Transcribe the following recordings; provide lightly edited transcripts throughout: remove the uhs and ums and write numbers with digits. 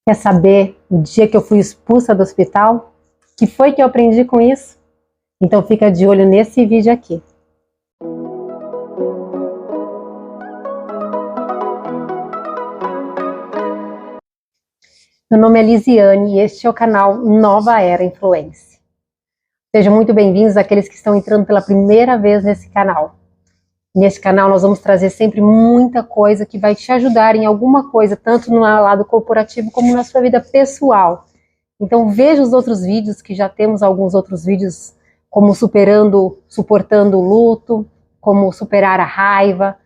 Quer saber o dia que eu fui expulsa do hospital? O que foi que eu aprendi com isso? Então fica de olho nesse vídeo aqui. Meu nome é Lisiane e este é o canal Nova Era Influência. Sejam muito bem-vindos àqueles que estão entrando pela primeira vez nesse canal. Nesse canal nós vamos trazer sempre muita coisa que vai te ajudar em alguma coisa, tanto no lado corporativo como na sua vida pessoal. Então veja os outros vídeos, que já temos alguns outros vídeos, como suportando o luto, como superar a raiva.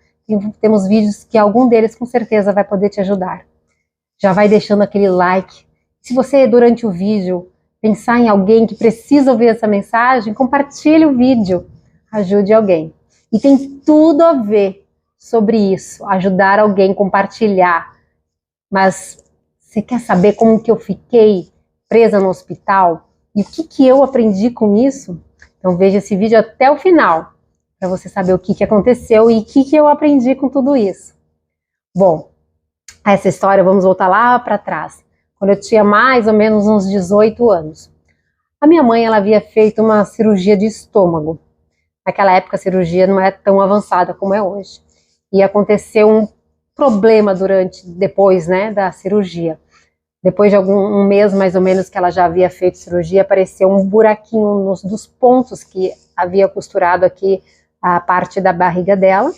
Temos vídeos que algum deles com certeza vai poder te ajudar. Já vai deixando aquele like. Se você durante o vídeo pensar em alguém que precisa ouvir essa mensagem, compartilhe o vídeo, ajude alguém. E tem tudo a ver sobre isso, ajudar alguém, compartilhar. Mas você quer saber como que eu fiquei presa no hospital? E o que eu aprendi com isso? Então veja esse vídeo até o final, para você saber o que aconteceu e o que eu aprendi com tudo isso. Bom, essa história, vamos voltar lá para trás, quando eu tinha mais ou menos uns 18 anos. A minha mãe, ela havia feito uma cirurgia de estômago. Naquela época a cirurgia não é tão avançada como é hoje. E aconteceu um problema depois, né, da cirurgia. Depois de um mês mais ou menos que ela já havia feito cirurgia, apareceu um buraquinho dos pontos que havia costurado aqui a parte da barriga dela.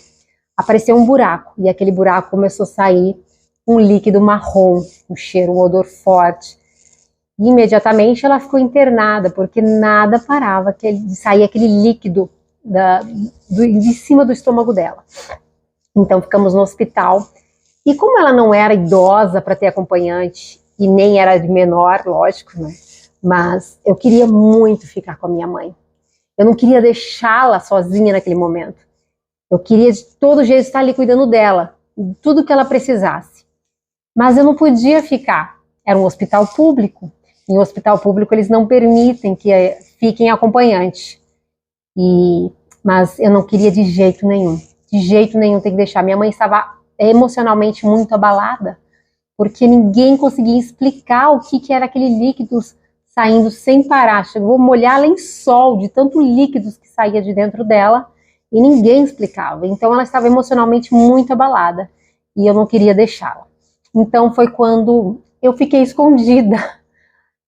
Apareceu um buraco e aquele buraco começou a sair um líquido marrom, um cheiro, um odor forte. E imediatamente ela ficou internada, porque nada parava de sair aquele líquido de cima do estômago dela. Então ficamos no hospital, e como ela não era idosa para ter acompanhante, e nem era de menor, lógico, né? Mas eu queria muito ficar com a minha mãe. Eu não queria deixá-la sozinha naquele momento. Eu queria de todo jeito estar ali cuidando dela, de tudo que ela precisasse. Mas eu não podia ficar. Era um hospital público. Em um hospital público eles não permitem que fiquem acompanhante. Mas eu não queria de jeito nenhum. De jeito nenhum ter que deixar. Minha mãe estava emocionalmente muito abalada, porque ninguém conseguia explicar o que era aquele líquido saindo sem parar. Chegou a molhar lençol de tanto líquidos que saía de dentro dela e ninguém explicava. Então ela estava emocionalmente muito abalada e eu não queria deixá-la. Então foi quando eu fiquei escondida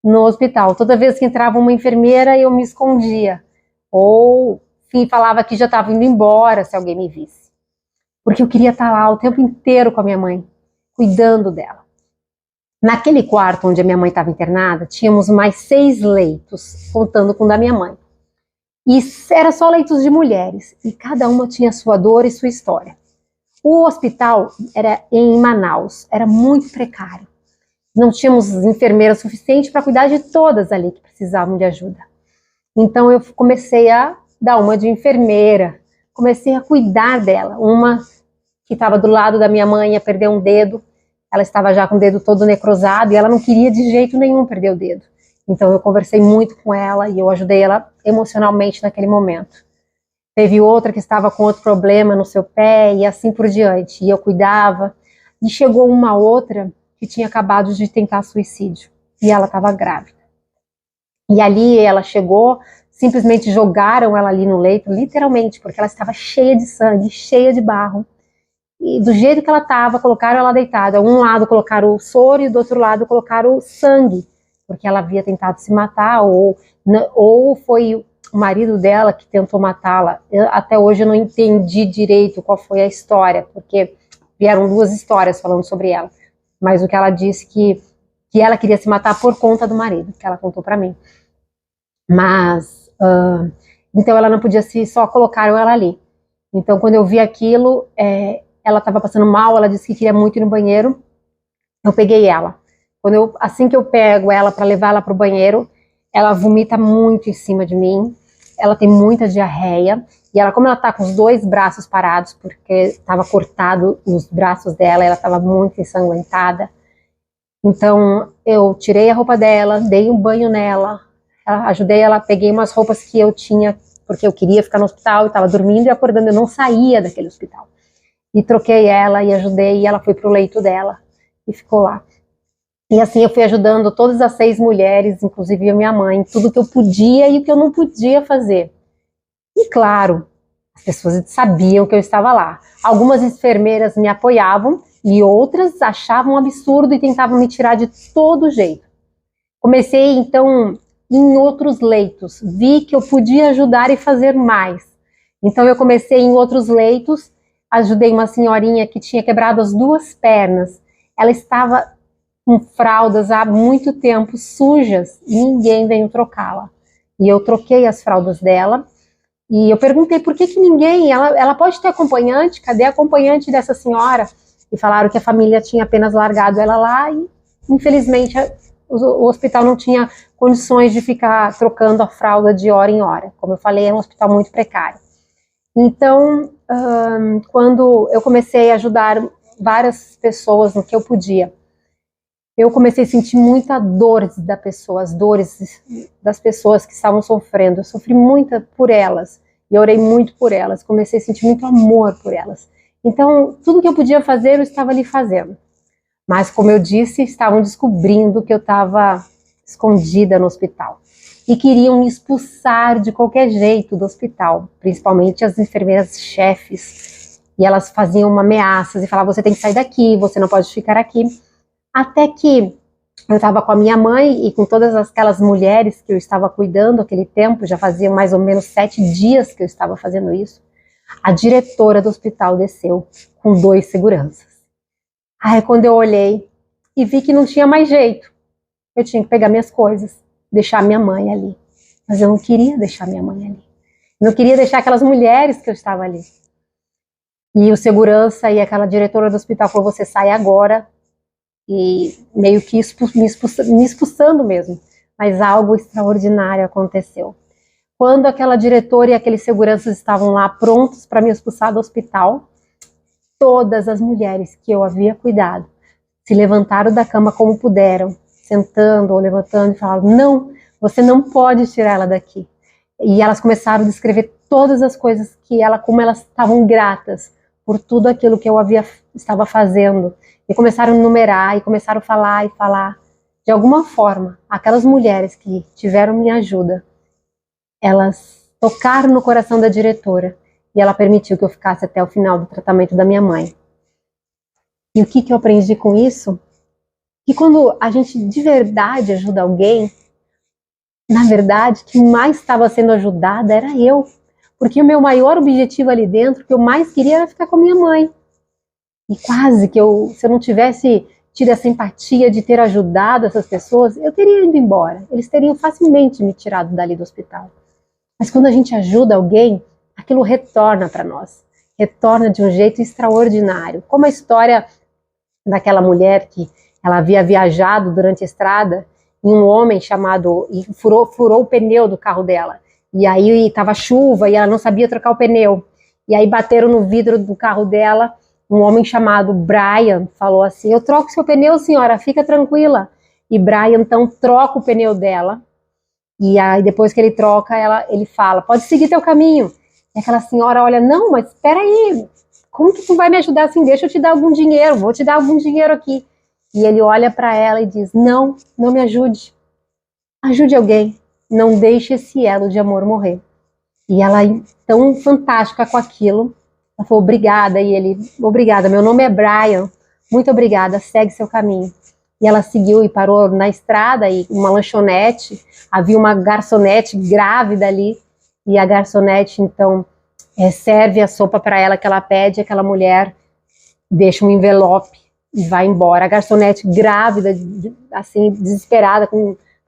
no hospital. Toda vez que entrava uma enfermeira, eu me escondia. Ou falava que já estava indo embora se alguém me visse. Porque eu queria estar lá o tempo inteiro com a minha mãe, cuidando dela. Naquele quarto onde a minha mãe estava internada, tínhamos mais 6 leitos, contando com o da minha mãe. E era só leitos de mulheres, e cada uma tinha sua dor e sua história. O hospital era em Manaus, era muito precário. Não tínhamos enfermeiras suficientes para cuidar de todas ali que precisavam de ajuda. Então eu comecei a dar uma de enfermeira, comecei a cuidar dela. Uma que estava do lado da minha mãe ia perder um dedo, ela estava já com o dedo todo necrosado e ela não queria de jeito nenhum perder o dedo. Então eu conversei muito com ela e eu ajudei ela emocionalmente naquele momento. Teve outra que estava com outro problema no seu pé e assim por diante, e eu cuidava. E chegou uma outra que tinha acabado de tentar suicídio e ela estava grávida. E ali ela chegou, simplesmente jogaram ela ali no leito, literalmente, porque ela estava cheia de sangue, cheia de barro. E do jeito que ela estava, colocaram ela deitada. Um lado colocaram o soro e do outro lado colocaram o sangue, porque ela havia tentado se matar, ou foi o marido dela que tentou matá-la. Até hoje eu não entendi direito qual foi a história, porque vieram 2 histórias falando sobre ela. Mas o que ela disse que ela queria se matar por conta do marido, que ela contou para mim. Mas, então ela não podia só colocaram ela ali. Então quando eu vi aquilo, ela estava passando mal, ela disse que queria muito ir no banheiro, eu peguei ela. Assim que eu pego ela para levar ela para o banheiro, ela vomita muito em cima de mim, ela tem muita diarreia, e como ela está com os 2 braços parados, porque estava cortado os braços dela, ela estava muito ensanguentada. Então eu tirei a roupa dela, dei um banho nela, ajudei ela, peguei umas roupas que eu tinha, porque eu queria ficar no hospital, eu estava dormindo e acordando, eu não saía daquele hospital. E troquei ela e ajudei, e ela foi pro leito dela e ficou lá. E assim eu fui ajudando todas as 6 mulheres, inclusive a minha mãe, tudo que eu podia e o que eu não podia fazer. E claro, as pessoas sabiam que eu estava lá. Algumas enfermeiras me apoiavam e outras achavam um absurdo e tentavam me tirar de todo jeito. Comecei então em outros leitos, vi que eu podia ajudar e fazer mais. Então eu comecei em outros leitos, ajudei uma senhorinha que tinha quebrado as 2 pernas. Ela estava com fraldas há muito tempo, sujas, e ninguém veio trocá-la. E eu troquei as fraldas dela, e eu perguntei por que ninguém, ela pode ter acompanhante, cadê a acompanhante dessa senhora? E falaram que a família tinha apenas largado ela lá e, infelizmente, o hospital não tinha condições de ficar trocando a fralda de hora em hora. Como eu falei, é um hospital muito precário. Então, quando eu comecei a ajudar várias pessoas no que eu podia, eu comecei a sentir muita dor da pessoa, as dores das pessoas que estavam sofrendo. Eu sofri muito por elas e orei muito por elas. Comecei a sentir muito amor por elas. Então, tudo que eu podia fazer, eu estava ali fazendo. Mas, como eu disse, estavam descobrindo que eu estava escondida no hospital. E queriam me expulsar de qualquer jeito do hospital, principalmente as enfermeiras chefes. E elas faziam ameaças e falavam, você tem que sair daqui, você não pode ficar aqui. Até que eu estava com a minha mãe e com todas aquelas mulheres que eu estava cuidando aquele tempo, já fazia mais ou menos 7 dias que eu estava fazendo isso. A diretora do hospital desceu com 2 seguranças. Aí quando eu olhei e vi que não tinha mais jeito, eu tinha que pegar minhas coisas, deixar minha mãe ali. Mas eu não queria deixar minha mãe ali. Eu não queria deixar aquelas mulheres que eu estava ali. E o segurança e aquela diretora do hospital falou, você sai agora. E meio que me expulsando mesmo. Mas algo extraordinário aconteceu. Quando aquela diretora e aqueles seguranças estavam lá prontos para me expulsar do hospital, todas as mulheres que eu havia cuidado se levantaram da cama como puderam, sentando ou levantando e falaram, não, você não pode tirar ela daqui. E elas começaram a descrever todas as coisas que como elas estavam gratas por tudo aquilo que eu estava fazendo. E começaram a numerar, e começaram a falar e falar. De alguma forma, aquelas mulheres que tiveram minha ajuda, elas tocaram no coração da diretora, e ela permitiu que eu ficasse até o final do tratamento da minha mãe. E o que eu aprendi com isso? Que quando a gente de verdade ajuda alguém, na verdade, quem mais estava sendo ajudada era eu. Porque o meu maior objetivo ali dentro, o que eu mais queria era ficar com a minha mãe. E quase que se eu não tivesse tido essa empatia de ter ajudado essas pessoas, eu teria ido embora. Eles teriam facilmente me tirado dali do hospital. Mas quando a gente ajuda alguém, aquilo retorna para nós. Retorna de um jeito extraordinário. Como a história daquela mulher que ela havia viajado durante a estrada e um homem e furou o pneu do carro dela. E aí estava chuva e ela não sabia trocar o pneu. E aí bateram no vidro do carro dela. Um homem chamado Brian falou assim, eu troco seu pneu, senhora, fica tranquila. E Brian, então, troca o pneu dela. E aí, depois que ele troca, ele fala, pode seguir teu caminho. E aquela senhora olha, não, mas espera aí, como que tu vai me ajudar assim? Deixa eu te dar algum dinheiro, vou te dar algum dinheiro aqui. E ele olha para ela e diz, não, não me ajude. Ajude alguém, não deixe esse elo de amor morrer. E ela, tão fantástica com aquilo, ela falou, obrigada, e ele, obrigada, meu nome é Brian, muito obrigada, segue seu caminho. E ela seguiu e parou na estrada, e uma lanchonete, havia uma garçonete grávida ali, e a garçonete, então, serve a sopa para ela que ela pede, aquela mulher deixa um envelope e vai embora. A garçonete grávida, assim, desesperada,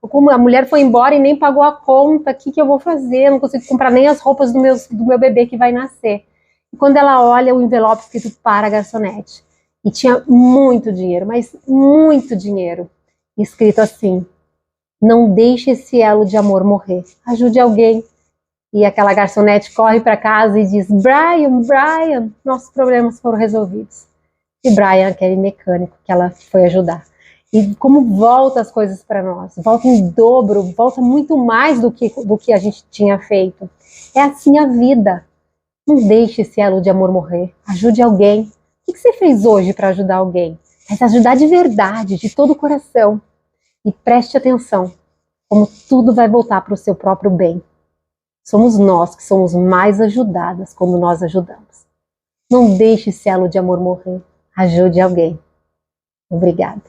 como a mulher foi embora e nem pagou a conta, o que eu vou fazer? Eu não consigo comprar nem as roupas do meu bebê que vai nascer. E quando ela olha o envelope escrito para a garçonete, e tinha muito dinheiro, mas muito dinheiro, escrito assim, não deixe esse elo de amor morrer, ajude alguém. E aquela garçonete corre para casa e diz, Brian, nossos problemas foram resolvidos. E Brian, aquele mecânico que ela foi ajudar. E como volta as coisas para nós, volta em dobro, volta muito mais do que a gente tinha feito. É assim a vida. Não deixe esse elo de amor morrer. Ajude alguém. O que você fez hoje para ajudar alguém? Mas ajudar de verdade, de todo o coração. E preste atenção, como tudo vai voltar para o seu próprio bem. Somos nós que somos mais ajudadas quando nós ajudamos. Não deixe esse elo de amor morrer. Ajude alguém. Obrigada.